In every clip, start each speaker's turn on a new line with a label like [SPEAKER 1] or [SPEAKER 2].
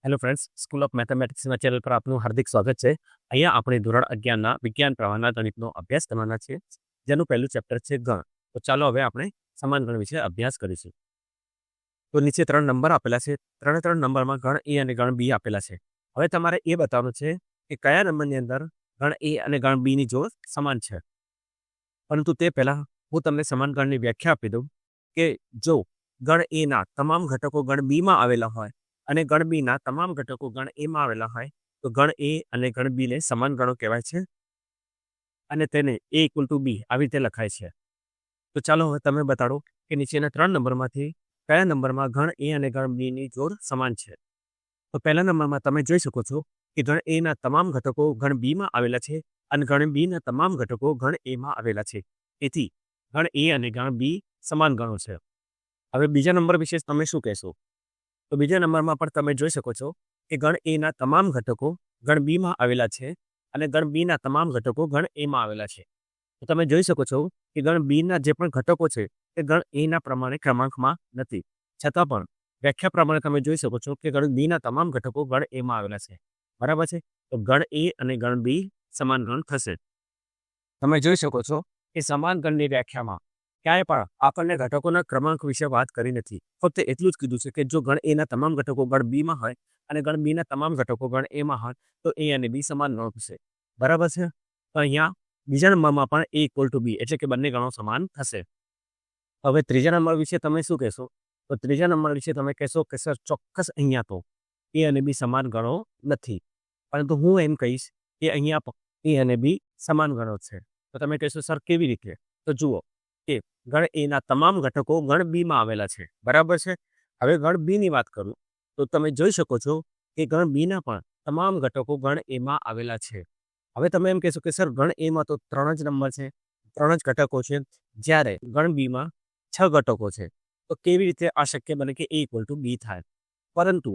[SPEAKER 1] Hello friends, school of મેથેમેટિક્સના channel પર આપનું હાર્દિક સ્વાગત છે. અહીંયા આપણે ધોરણ 11ના વિજ્ઞાન પ્રવાહના ગણિતનો અભ્યાસ કરવાના છે, જેનું પહેલું ચેપ્ટર છે ગણ. તો ચાલો હવે આપણે સમાન ગણ વિશે અભ્યાસ કરીશું. તો નીચે 3 નંબર આપેલા છે. 3 નંબરમાં ગણ એ અને ગણ બી આપેલા છે. હવે તમારે એ બતાવવાનું છે કે કયા નંબરની અંદર ગણ એ અને ગણ બીની જોડ સમાન છે. પરંતુ તે પહેલાં હું તમને સમાન ગણની વ્યાખ્યા આપી દઉં કે જો ગણ એના તમામ ઘટકો ગણ બીમાં આવેલા હોય અને ગણ બીના તમામ ઘટકો ગણ એમાં આવેલા હોય તો ગણ એ અને ગણ બીને સમાન ગણો કહેવાય છે અને તેને a ઇક્વલ ટુ બી આવી રીતે લખાય છે. તો ચાલો હવે તમે બતાડો કે નીચેના 3 નંબરમાંથી કયા નંબરમાં ગણ એ અને ગણ બીની જોડ સમાન છે. તો પહેલા નંબરમાં તમે જોઈ શકો છો કે ગણ એના તમામ ઘટકો ગણ બીમાં આવેલા છે અને ગણ બીના તમામ ઘટકો ગણ એમાં આવેલા છે. તેથી ગણ એ અને ગણ બી સમાન ગણો છે. હવે બીજા નંબર વિશે તમે શું કહેશો? તો બીજા નંબરમાં પણ તમે જોઈ શકો છો કે ગણ એના તમામ ઘટકો ગણ બીમાં આવેલા છે અને ગણ બીના તમામ ઘટકો ગણ એમાં આવેલા છે. તો તમે જોઈ શકો છો કે ગણ બીના જે પણ ઘટકો છે તે ગણ એના પ્રમાણે ક્રમાંકમાં નથી, છતાં પણ વ્યાખ્યા પ્રમાણે તમે જોઈ શકો છો કે ગણ બીના તમામ ઘટકો ગણ એમાં આવેલા છે. બરાબર છે? તો ગણ એ અને ગણ બી સમાન ગણ થશે. તમે જોઈ શકો છો કે સમાન ગણની વ્યાખ્યામાં ક્યાંય પણ આપણને ઘટકોના ક્રમાંક વિશે વાત કરી નથી. ફક્ત એટલું જ કીધું છે કે જો ગણ એના તમામ ઘટકો ગણ બીમાં હોય અને ગણ બીના તમામ ઘટકો ગણ એમાં હોય તો એ અને બી સમાન ગણો થશે. બરાબર છે? તો અહીંયા બીજા નંબરમાં પણ a ઇક્વલ ટુ બી એટલે કે બંને ગણો સમાન થશે. હવે ત્રીજા નંબર વિશે તમે શું કહેશો? તો ત્રીજા નંબર વિશે તમે કહેશો કે સર ચોક્કસ અહીંયા તો એ અને બી સમાન ગણો નથી, પરંતુ હું એમ કહીશ કે અહીંયા એ અને બી સમાન ગણો છે. તો તમે કહેશો સર કેવી રીતે? તો જુઓ કે ગણ એના તમામ ઘટકો ગણ બીમાં આવેલા છે. બરાબર છે? હવે ગણ બીની વાત કરું તો તમે જોઈ શકો છો કે ગણ બીના પણ તમામ ઘટકો ગણ એમાં આવેલા છે. હવે તમે એમ કહેશો કે સર ગણ એમાં તો 3 જ નંબર છે, 3 જ ઘટકો છે, જ્યારે ગણ બીમાં 6 ઘટકો છે. તો કેવી રીતે આ શક્ય બને કે a ઇક્વલ ટુ બી થાય? પરંતુ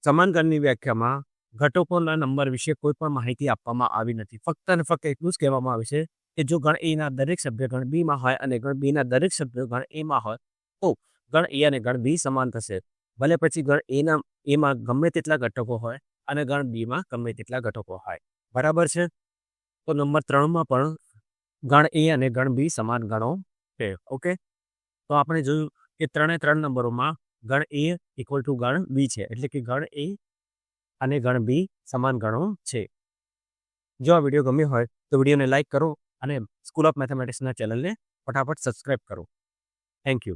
[SPEAKER 1] સમાન ગણની વ્યાખ્યામાં ઘટકોના નંબર વિશે કોઈ પણ માહિતી આપવામાં આવી નથી. ફક્ત અને ફક્ત એટલું જ કહેવામાં આવે છે કે જો ગણ એના દરેક સભ્ય ગણ બીમાં હોય અને ગણ બીના દરેક સભ્ય ગણ એમાં હોય તો ગણ એ અને ગણ બી સમાન થશે. ભલે પછી ગણ એમાં ગમે તેટલા ઘટકો હોય અને ગણ બીમાં ગમે તેટલા ઘટકો હોય. બરાબર છે? તો નંબર 3માં પણ ગણ એ અને ગણ બી સમાન ગણો છે. ઓકે, તો આપણે જોયું કે 3 નંબરોમાં ગણ એ ઇક્વલ ટુ ગણ બી છે, એટલે કે ગણ એ અને ગણ બી સમાન ગણો છે. જો આ વિડીયો ગમ્યો હોય તો વિડીયોને લાઇક કરો અને સ્કૂલ ઓફ મેથેમેટિક્સના ચેનલને ફટાફટ સબસ્ક્રાઈબ કરો. Thank you.